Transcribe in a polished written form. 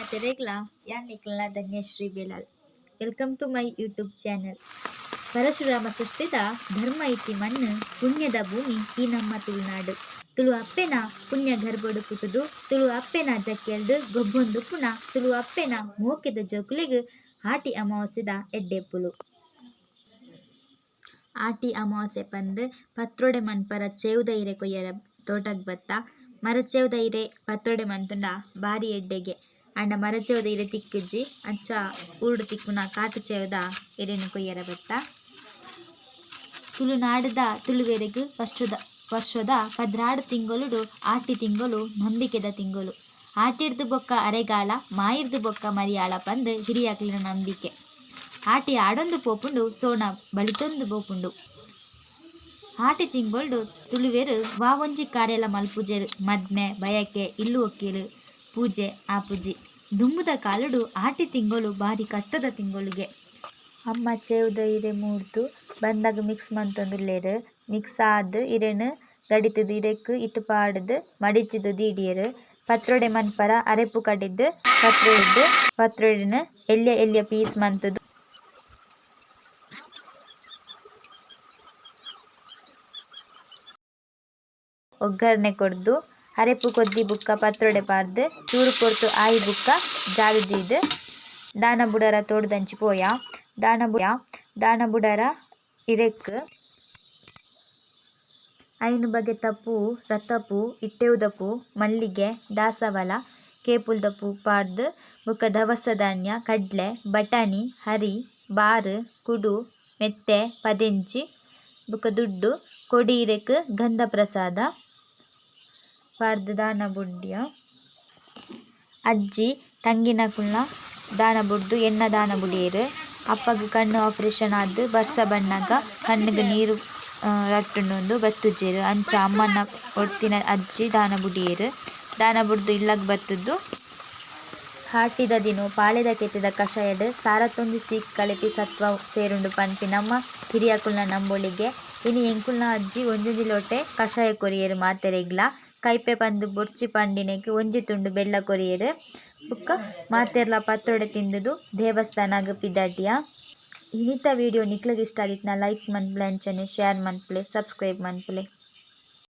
Materegla, yan Nikla Dhanyashree Belal. Welcome to my YouTube channel. Parashurama ಸೃಷ್ಟಿದ ಧರ್ಮ ಇತಿ ಮಣ್ಣು ಪುಣ್ಯದ ಭೂಮಿ ಈ ನಮ್ಮ ತುಳುನಾಡು. ತುಳು ಅಪ್ಪೆನ ಪುಣ್ಯ ಗರ್ಭಡು ಪುಟುದು ತುಳು ಅಪ್ಪೆನ ಜಕ್ಕೆಲ್ಡು ಗೊಬ್ಬೊಂದು ಪುಣ ತುಳು ಅಪ್ಪೆನ ಮೋಕೆದ ಜೋಕುಲಿಗೆ ಆಟಿ ಅಮಾವಾಸ್ಯದ ಎಡ್ಡೆಪ್ಪುಲು. ಆಟಿ ಅಮಾವಾಸ್ಯೆ ಪಂದು ಪತ್ರೊಡೆ ಮನ್ಪರ ಚೇವುದೈರೆ ಕೊಯ್ಯರ ತೋಟಗ್ ಬತ್ತ ಮರಚೇವುದೈರೆ ಪತ್ರೊಡೆ ಮನ್ತುಂಡ ಬಾರಿ ಎಡ್ಡೆಗೆ ಅಂಡ ಮರಚೇವುದೈರೆ ತಿಕ್ಕುಜಿ ಅಂಚ ಊರುಡು ತಿಕ್ಕುನ ಕಾತು ಚೇವುದ ಎರೆನು ಕೊಯ್ಯರ ಬತ್ತ. ತುಳುನಾಡದ ತುಳುವೆರೆಗು ವರ್ಷದ 16 ತಿಂಗಳುಡು ಆಟಿ ತಿಂಗಳು ನಂಬಿಕೆದ ತಿಂಗಳು. ಆಟಿರ್ದು ಬೊಕ್ಕ ಅರೆಗಾಲ ಮಾಯಿರ್ದು ಬೊಕ್ಕ ಮರಿಯಾಳ ಪಂದು ಹಿರಿಯಾಕ್ಲಿನ ನಂಬಿಕೆ. ಆಟಿ ಆಡೊಂದು ಪೋಪುಂಡು ಸೋನ ಬಳಿತೊಂದು ಬೋಪುಂಡು. ಆಟಿ ತಿಂಗೊಳ್ಡು ತುಳುವೆರು ವಾವೊಂಜಿ ಕಾರ್ಯಲ ಮಲ್ಪುಜೆರು ಮದ್ಮೆ ಬಯಕೆ ಇಲ್ಲು ಒಕ್ಕಿಲು ಪೂಜೆ ಆಪುಜಿ. ದುಂಬುದ ಕಾಲುಡು ಆಟಿ ತಿಂಗಳು ಬಾರಿ ಕಷ್ಟದ ತಿಂಗಳಿಗೆ. ಅಮ್ಮ ಚೇವುದೈರೆ ಮೂಡ್ದು ಬಂದಾಗ ಮಿಕ್ಸ್ ಮಂತೊಂದುಲ್ಲೆರು. ಮಿಕ್ಸ್ ಆದ್ ಇರೆನು ಗಡಿತದು ಇರೆಕ್ ಇಟ್ಟು ಪಾಡ್ದು ಮಡಿಚಿದು ದೀಡಿಯರು ಪತ್ರೊಡೆ ಮನ್ಪರ ಅರೆಪು ಕಡಿದ್ದು ಪತ್ರೊಡೆನು ಎಲ್ಯ ಪೀಸ್ ಮಂತದು ಒಗ್ಗರಣೆ ಕೊಡ್ದು ಅರೆಪು ಕೊದ್ದಿ ಬುಕ್ಕ ಪತ್ರೊಡೆ ಪಾರ್ದು ಚೂರು ಪೊರ್ತು ಆಯಿ ಬುಕ್ಕ ಜಾರುದೀದು ದಾನ ಬುಡರ ತೋಡ್ದಂಚಿ ಪೋಯ ದಾನ ಬುಡರ ಇರೆಕ್ ಐನು ಬಗೆತ ಪೂ ರತಪೂ ಇಟ್ಟೆವುದ ಪೂ ಮಲ್ಲಿಗೆ ದಾಸವಾಳ ಕೇಪುಲ್ದ ಪೂ ಪಾಡ್ದು ಬುಕ್ಕ ದವಸ ಧಾನ್ಯ ಕಡ್ಲೆ ಬಟಾಣಿ ಹರಿ ಬಾರು ಕುಡು ಮೆತ್ತೆ ಪದೆಂಚಿ ಬುಕ್ಕ ದುಡ್ಡು ಕೊಡಿ ಇರೆಕ್ ಗಂಧ ಪ್ರಸಾದ ಪಾಡ್ದು ದಾನ ಬುಡ್ಯ. ಅಜ್ಜಿ ತಂಗಿನ ಕುಳ್ಳ ದಾನ ಬುಡ್ದು ಎಣ್ಣ ದಾನ ಬುಡಿಯರು. ಅಪ್ಪಗ ಕಣ್ಣು ಆಪರೇಷನ್ ಆದ್ದು ಬರ್ಸ ಬಣ್ಣಗ ಕಣ್ಣಿಗೆ ನೀರು ರಟ್ಟುಂಡು ಬತ್ತುಜೇರು ಅಂಚ ಅಮ್ಮನ ಒಡ್ತಿನ ಅಜ್ಜಿ ದಾನ ಬುಡಿಯರು. ದಾನ ಬುಡ್ದು ಇಲ್ಲಗ್ ಬತ್ತುದು ಹಾಟಿದ ದಿನ ಪಾಳೆದ ಕೆತ್ತಿದ ಕಷಾಯಡ್ ಸಾರತ್ತೊಂದು ಸೀಕ್ ಕಲೆಪಿ ಸತ್ವ ಸೇರುಂಡು ಪನ್ಪಿ ನಮ್ಮ ಹಿರಿಯಕುಲ್ನ ನಂಬೊಳಿಗೆ. ಇನ್ನು ಎಂಕುಲ್ನ ಅಜ್ಜಿ ಒಂಜೊಂಜಿ ಲೋಟೆ ಕಷಾಯ ಕೊರಿಯರು ಮಾತೆರೆಗ್ಲ ಕೈಪೆ ಪಂದು ಬೊಡ್ಚಿ ಪಂಡಿನೆಗ್ ಒಂಜಿ ತುಂಡು ಬೆಲ್ಲ ಕೊರಿಯರು ಬುಕ್ಕ ಮಾತೆರ್ಲ ಪತ್ರೊಡೆ ತಿಂದುದು ದೇವಸ್ಥಾನಗ್ ಪಿದಾಟಿಯ. ಇನ್ನಿತ ವಿಡಿಯೋ ನಿಕ್ಲೆಗ್ ಇಷ್ಟ ಆಗಿತ್ನ ಲೈಕ್ ಮನ್ಪುಲೆ ಅಂಚನೆ ಶೇರ್ ಮನ್ಪುಲೆ ಸಬ್ಸ್ಕ್ರೈಬ್ ಮನ್ಪುಲೆ.